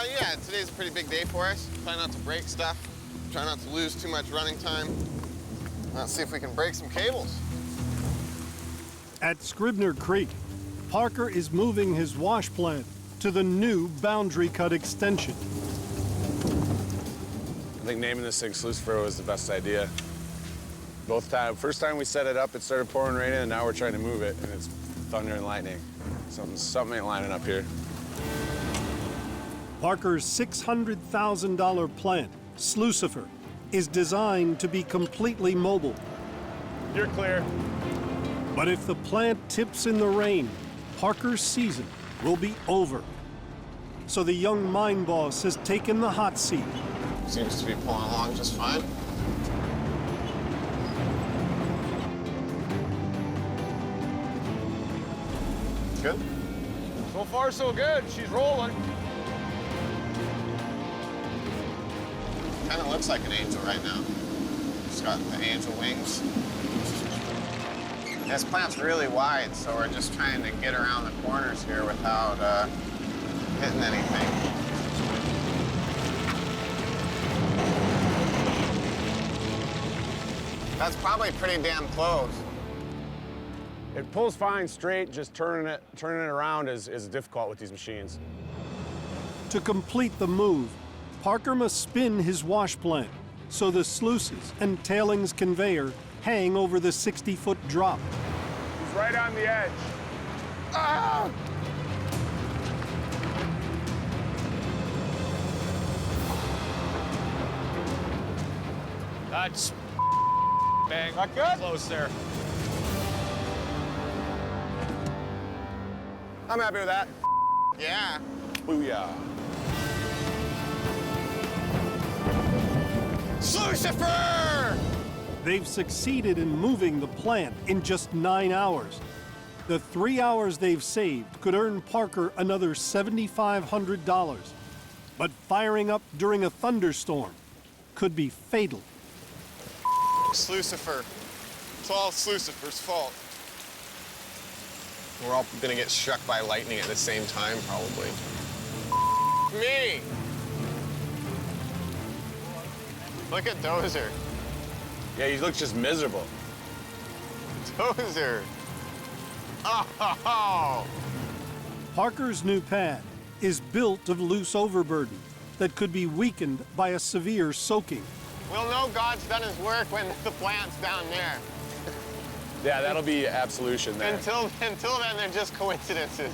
Yeah, today's a pretty big day for us. Try not to break stuff. Try not to lose too much running time. Let's see if we can break some cables. At Scribner Creek, Parker is moving his wash plant to the new boundary cut extension. I think naming this thing Slucifer was the best idea. First time we set it up, it started pouring rain in, and now we're trying to move it, and it's thunder and lightning. Something ain't lining up here. Parker's $600,000 plant, Slucifer, is designed to be completely mobile. You're clear. But if the plant tips in the rain, Parker's season will be over. So the young mine boss has taken the hot seat. Seems to be pulling along just fine. Good? So far, so good. She's rolling. Kind of looks like an angel right now. She's got the angel wings. This plant's really wide, so we're just trying to get around the corners here without hitting anything. That's probably pretty damn close. It pulls fine straight, just turning it around is difficult with these machines. To complete the move, Parker must spin his wash plant so the sluices and tailings conveyor hang over the 60-foot drop. He's right on the edge. Ah! That's bang. Not good? Close there. I'm happy with that. Yeah. Booyah. Slucifer! They've succeeded in moving the plant in just 9 hours. The 3 hours they've saved could earn Parker another $7,500. But firing up during a thunderstorm could be fatal. Slucifer. It's all Slucifer's fault. We're all gonna get struck by lightning at the same time, probably. Me! Look at Dozer. Yeah, he looks just miserable. Dozer. Oh! Parker's new pad is built of loose overburden that could be weakened by a severe soaking. We'll know God's done his work when the plant's down there. Yeah, that'll be absolution there. Until then, they're just coincidences.